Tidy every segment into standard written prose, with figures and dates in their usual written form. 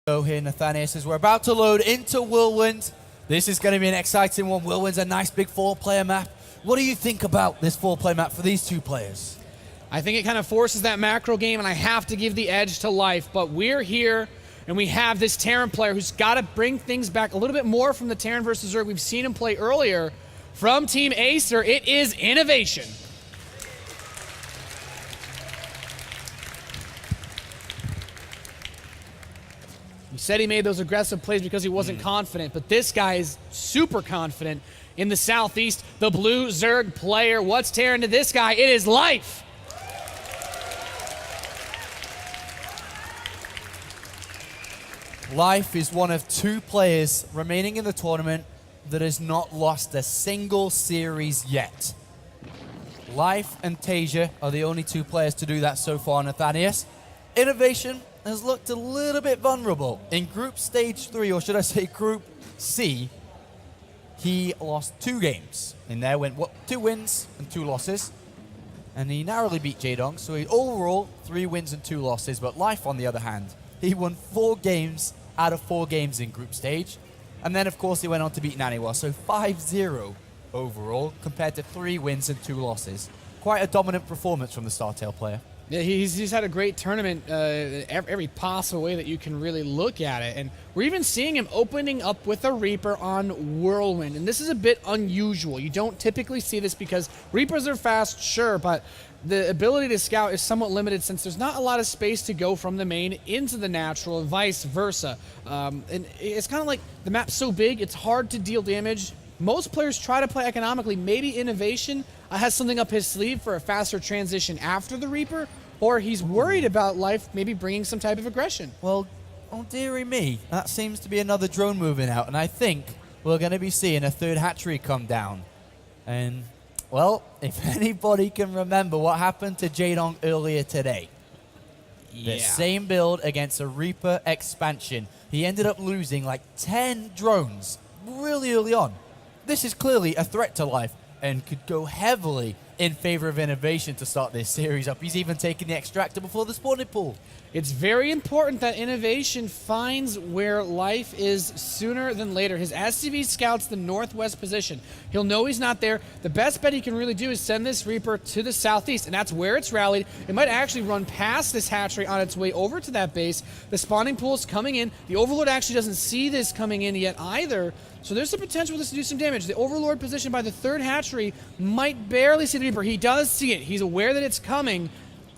So here, Nathanius, as we're about to load into Whirlwind. This is going to be an exciting one. Whirlwind's a nice big 4-player map. What do you think about this 4-player map for these 2 players? I think it kind of forces that macro game, and I have to give the edge to Life. But we're here, and we have this Terran player who's got to bring things back a little bit more from the Terran versus Zerg we've seen him play earlier. From Team Acer, it is Innovation. He said he made those aggressive plays because he wasn't confident, but this guy is super confident in the Southeast. The blue Zerg player. What's Terran to this guy? It is Life. Life is one of 2 players remaining in the tournament that has not lost a single series yet. Life and Tasia are the only 2 players to do that so far, Nathanius. Innovation has looked a little bit vulnerable. In Group Stage 3, or should I say Group C, he lost 2 games. In there went 2 wins and 2 losses. And he narrowly beat Jaedong, so he overall 3 wins and 2 losses. But Life, on the other hand, he won 4 games out of 4 games in Group Stage. And then, of course, he went on to beat Naniwa, so 5-0 overall, compared to 3 wins and 2 losses. Quite a dominant performance from the StarTale player. Yeah, he's had a great tournament every possible way that you can really look at it. And we're even seeing him opening up with a Reaper on Whirlwind. And this is a bit unusual. You don't typically see this because Reapers are fast, sure, but the ability to scout is somewhat limited since there's not a lot of space to go from the main into the natural and vice versa. And it's kind of like the map's so big, it's hard to deal damage. Most players try to play economically. Maybe Innovation has something up his sleeve for a faster transition after the Reaper, or he's worried about Life maybe bringing some type of aggression. Well, oh dearie me, that seems to be another drone moving out, and I think we're going to be seeing a 3rd hatchery come down. And, well, if anybody can remember what happened to Jaedong earlier today, the same build against a Reaper expansion, he ended up losing like 10 drones really early on. This is clearly a threat to Life and could go heavily in favor of Innovation to start this series up. He's even taking the extractor before the spawning pool. It's very important that Innovation finds where Life is sooner than later. His SCV scouts the northwest position. He'll know he's not there. The best bet he can really do is send this Reaper to the southeast, and that's where it's rallied. It might actually run past this hatchery on its way over to that base. The spawning pool's coming in. The Overlord actually doesn't see this coming in yet either, so there's the potential for this to do some damage. The Overlord position by the 3rd hatchery might barely see the Reaper. He does see it. He's aware that it's coming.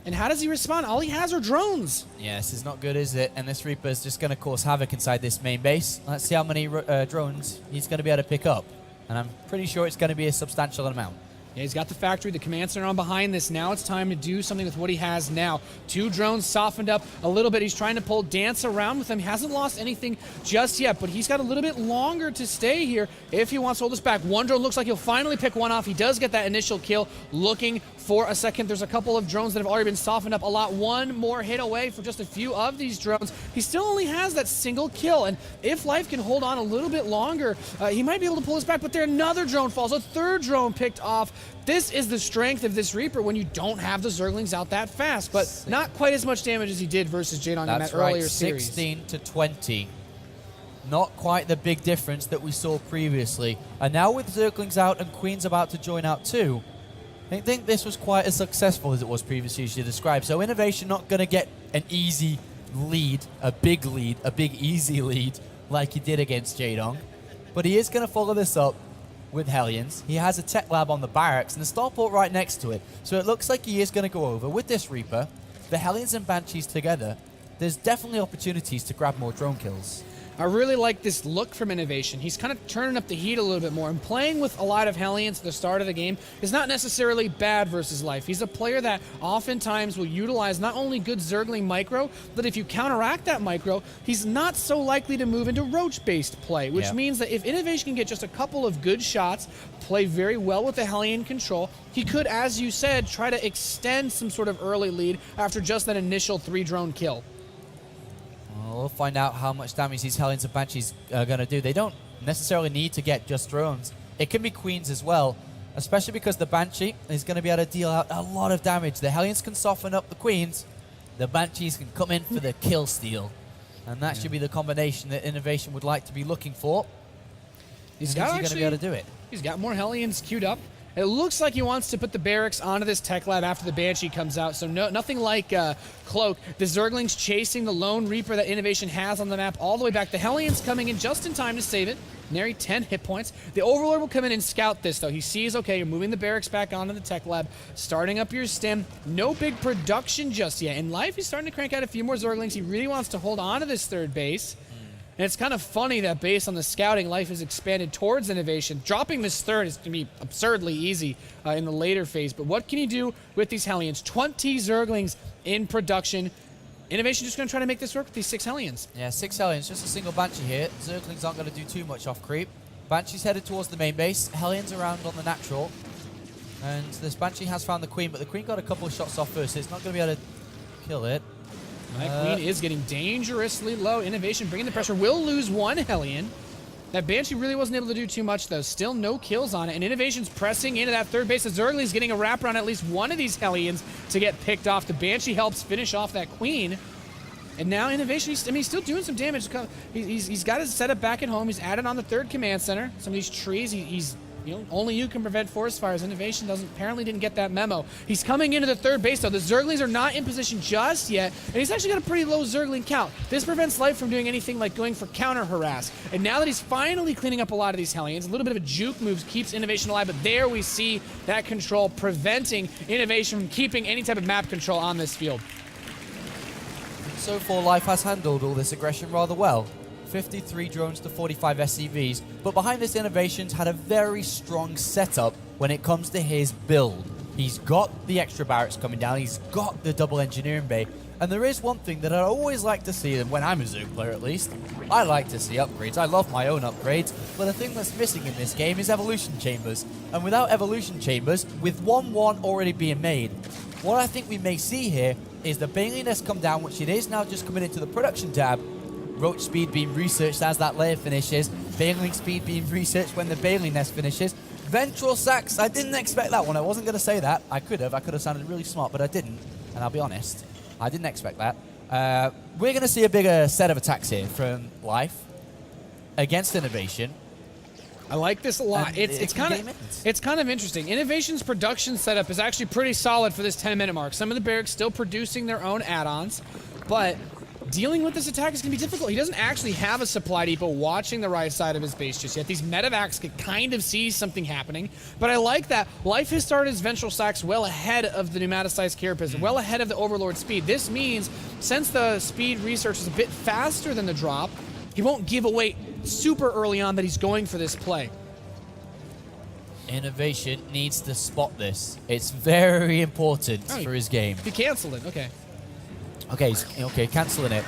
And how does he respond? All he has are drones. Yeah, this is not good, is it? And this Reaper is just going to cause havoc inside this main base. Let's see how many drones he's going to be able to pick up. And I'm pretty sure it's going to be a substantial amount. Yeah, he's got the factory, the command center on behind this. Now it's time to do something with what he has now. 2 drones softened up a little bit. He's trying to pull Dance around with him. He hasn't lost anything just yet, but he's got a little bit longer to stay here if he wants to hold us back. 1 drone looks like he'll finally pick one off. He does get that initial kill. Looking for a second. There's a couple of drones that have already been softened up a lot. 1 more hit away for just a few of these drones. He still only has that single kill, and if Life can hold on a little bit longer, he might be able to pull us back, but there another drone falls. A 3rd drone picked off. This is the strength of this Reaper when you don't have the Zerglings out that fast, but not quite as much damage as he did versus Jaedong in that earlier series. 16 to 20. Not quite the big difference that we saw previously. And now with Zerglings out and Queens about to join out too, I think this was quite as successful as it was previously as you described. So Innovation not going to get an easy lead, a big easy lead like he did against Jaedong. But he is going to follow this up with Hellions. He has a tech lab on the barracks and the starport right next to it. So it looks like he is going to go over with this Reaper. The Hellions and Banshees together, there's definitely opportunities to grab more drone kills. I really like this look from Innovation. He's kind of turning up the heat a little bit more, and playing with a lot of Hellions at the start of the game is not necessarily bad versus Life. He's a player that oftentimes will utilize not only good Zergling micro, but if you counteract that micro, he's not so likely to move into Roach-based play, which means that if Innovation can get just a couple of good shots, play very well with the Hellion control, he could, as you said, try to extend some sort of early lead after just that initial 3-drone kill. We'll find out how much damage these Hellions and Banshees are going to do. They don't necessarily need to get just drones. It can be Queens as well, especially because the Banshee is going to be able to deal out a lot of damage. The Hellions can soften up the Queens. The Banshees can come in for the kill steal. And that should be the combination that Innovation would like to be looking for. He's going to be able to do it. He's got more Hellions queued up. It looks like he wants to put the barracks onto this tech lab after the Banshee comes out, so nothing like Cloak. The Zerglings chasing the Lone Reaper that Innovation has on the map all the way back. The Hellions coming in just in time to save it. Nary 10 hit points. The Overlord will come in and scout this, though. He sees, okay, you're moving the barracks back onto the tech lab, starting up your stim. No big production just yet. In life, he's starting to crank out a few more Zerglings. He really wants to hold on to this third base. And it's kind of funny that based on the scouting, life has expanded towards Innovation. Dropping this third is going to be absurdly easy in the later phase. But what can you do with these Hellions? 20 Zerglings in production. Innovation just going to try to make this work with these 6 Hellions. Yeah, 6 Hellions, just a single Banshee here. Zerglings aren't going to do too much off creep. Banshee's headed towards the main base. Hellions around on the natural. And this Banshee has found the Queen, but the Queen got a couple of shots off first, so it's not going to be able to kill it. That Queen is getting dangerously low. Innovation bringing the pressure. Will lose 1 Hellion. That Banshee really wasn't able to do too much, though. Still no kills on it. And Innovation's pressing into that third base. The Zergling's getting a wrap around at least one of these Hellions to get picked off. The Banshee helps finish off that Queen. And now Innovation, he's still doing some damage. He's got his setup back at home. He's added on the third command center. Some of these trees, only you can prevent forest fires. Innovation apparently didn't get that memo. He's coming into the third base, though. The Zerglings are not in position just yet, and he's actually got a pretty low Zergling count. This prevents Life from doing anything like going for counter harass. And now that he's finally cleaning up a lot of these Hellions, a little bit of a juke move keeps Innovation alive, but there we see that control preventing Innovation from keeping any type of map control on this field. So far, Life has handled all this aggression rather well. 53 drones to 45 SCVs, but behind this Innovation's had a very strong setup when it comes to his build. He's got the extra barracks coming down, he's got the double engineering bay, and there is one thing that I always like to see, and when I'm a Zerg player at least, I like to see upgrades. I love my own upgrades, but the thing that's missing in this game is evolution chambers. And without evolution chambers, with 1-1 already being made, what I think we may see here is the Baneling Nest come down, which it is now just coming into the production tab. Roach speed being researched as that layer finishes. Baneling speed being researched when the Baneling Nest finishes. Ventral Sacs, I didn't expect that one. I wasn't going to say that. I could have sounded really smart, but I didn't. And I'll be honest, I didn't expect that. We're going to see a bigger set of attacks here from Life against Innovation. I like this a lot. It's kind of interesting. Innovation's production setup is actually pretty solid for this 10-minute mark. Some of the barracks still producing their own add-ons, but dealing with this attack is going to be difficult. He doesn't actually have a supply depot watching the right side of his base just yet. These medevacs can kind of see something happening, but I like that. Life has started his Ventral Sacs well ahead of the pneumaticized Carapace, well ahead of the Overlord speed. This means, since the speed research is a bit faster than the drop, he won't give away super early on that he's going for this play. Innovation needs to spot this. It's very important for his game. He canceled it, okay. Okay, cancelling it.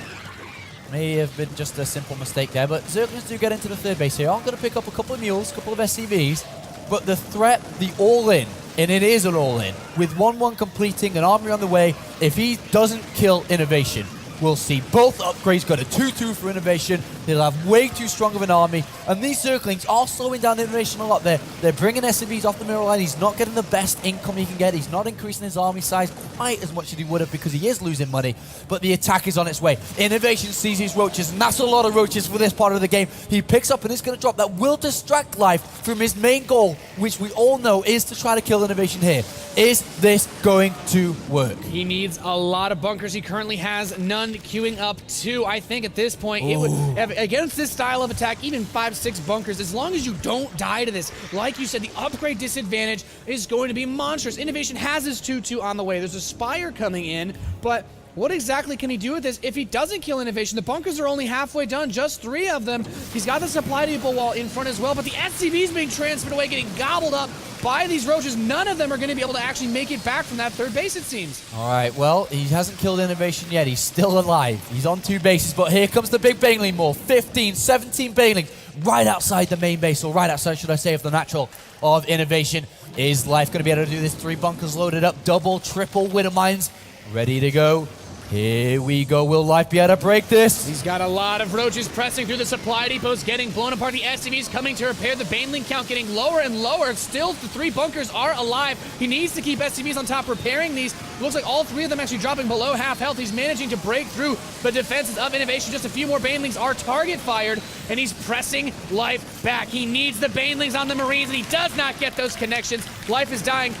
May have been just a simple mistake there, but Zerglings do get into the third base here. I'm going to pick up a couple of mules, a couple of SCVs, but the threat, the all-in, and it is an all-in, with 1-1 completing, an army on the way, if he doesn't kill Innovation, we'll see both upgrades got a 2-2 for Innovation. They'll have way too strong of an army. And these Zerglings are slowing down Innovation a lot. They're bringing SCVs off the mirror line. He's not getting the best income he can get. He's not increasing his army size quite as much as he would have because he is losing money. But the attack is on its way. Innovation sees these roaches, and that's a lot of roaches for this part of the game. He picks up and is going to drop. That will distract Life from his main goal, which we all know is to try to kill Innovation here. Is this going to work? He needs a lot of bunkers. He currently has none, queuing up 2. I think at this point, it would, against this style of attack, even 5-6 bunkers, as long as you don't die to this, like you said, the upgrade disadvantage is going to be monstrous. Innovation has his 2-2 on the way. There's a Spire coming in, but what exactly can he do with this if he doesn't kill Innovation? The bunkers are only halfway done, just 3 of them. He's got the supply depot wall in front as well, but the SCV's being transferred away, getting gobbled up by these roaches. None of them are going to be able to actually make it back from that third base, it seems. All right, well, he hasn't killed Innovation yet. He's still alive. He's on 2 bases, but here comes the big Baneling Maul. 15, 17 Baneling right outside the main base, or right outside, should I say, of the natural of Innovation. Is Life going to be able to do this? 3 bunkers loaded up, double, triple Widow Mines ready to go. Here we go. Will Life be able to break this? He's got a lot of roaches pressing through the supply depots, getting blown apart. The SCVs coming to repair. The Baneling count getting lower and lower. Still, the 3 bunkers are alive. He needs to keep SCVs on top, repairing these. Looks like all 3 of them actually dropping below half health. He's managing to break through the defenses of Innovation. Just a few more Banelings are target fired, and he's pressing Life back. He needs the Banelings on the Marines, and he does not get those connections. Life is dying.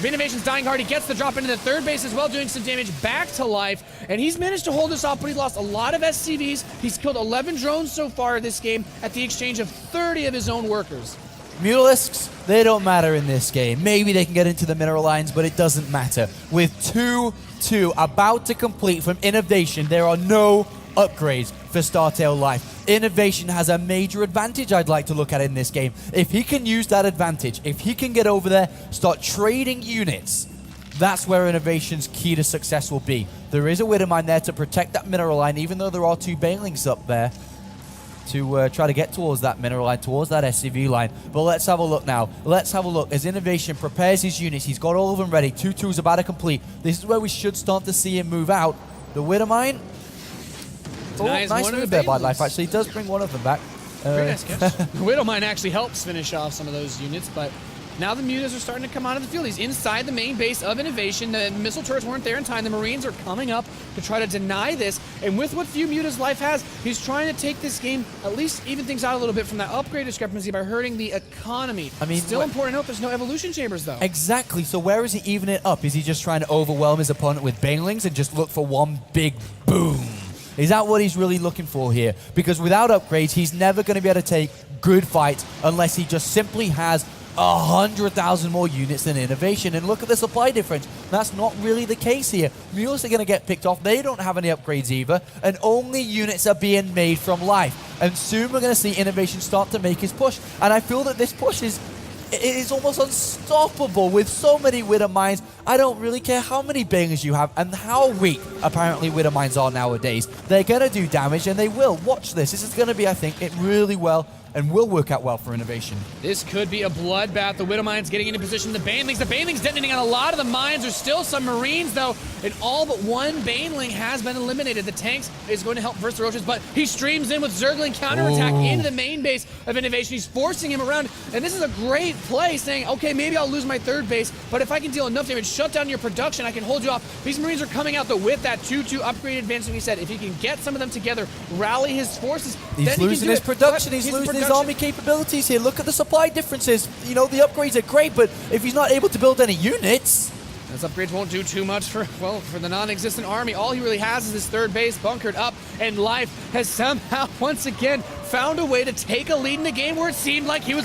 Innovation's dying hard. He gets the drop into the 3rd base as well, doing some damage back to Life. And he's managed to hold this off, but he lost a lot of SCVs. He's killed 11 drones so far this game at the exchange of 30 of his own workers. Mutalisks, they don't matter in this game. Maybe they can get into the mineral lines, but it doesn't matter. With 2-2 about to complete from Innovation, there are no upgrades for StarTale Life. Innovation has a major advantage I'd like to look at in this game. If he can use that advantage, if he can get over there, start trading units, that's where Innovation's key to success will be. There is a Widowmine there to protect that mineral line, even though there are 2 Banelings up there to try to get towards that mineral line, towards that SCV line. But let's have a look now. Let's have a look as Innovation prepares his units. He's got all of them ready. 2-2 is about to complete. This is where we should start to see him move out. The Widowmine. Oh, nice move there by Life, actually. He does bring one of them back. Very nice catch. The Widowmine actually helps finish off some of those units, but now the mutas are starting to come out of the field. He's inside the main base of Innovation. The missile turrets weren't there in time. The Marines are coming up to try to deny this. And with what few mutas Life has, he's trying to take this game, at least even things out a little bit from that upgrade discrepancy by hurting the economy. I mean, still important to note, there's no evolution chambers, though. Exactly. So where is he even it up? Is he just trying to overwhelm his opponent with Banelings and just look for one big boom? Is that what he's really looking for here? Because without upgrades, he's never going to be able to take good fights unless he just simply has 100,000 more units than Innovation. And look at the supply difference. That's not really the case here. Mules are going to get picked off. They don't have any upgrades either. And only units are being made from Life. And soon we're going to see Innovation start to make his push. And I feel that this push is almost unstoppable with so many Widowmines. I don't really care how many bangers you have and how weak apparently Widowmines are nowadays. They're going to do damage, and they will. Watch this. This is going to be, I think, it really well and will work out well for Innovation. This could be a bloodbath. The Widowmines getting into position. The Banelings detonating on a lot of the mines. There's still some Marines, though, and all but one Baneling has been eliminated. The tanks is going to help versus the roaches, but he streams in with Zergling counterattack into the main base of Innovation. He's forcing him around, and this is a great play, saying, okay, maybe I'll lose my 3rd base, but if I can deal enough damage, shut down your production, I can hold you off. These Marines are coming out, though, with that 2-2 upgraded advantage. We said, if he can get some of them together, rally his forces, he's losing his production. He's losing his army capabilities here. Look at the supply differences. You know, the upgrades are great, but if he's not able to build any units... Those upgrades won't do too much for the non-existent army. All he really has is his 3rd base bunkered up, and Life has somehow, once again, found a way to take a lead in a game where it seemed like he was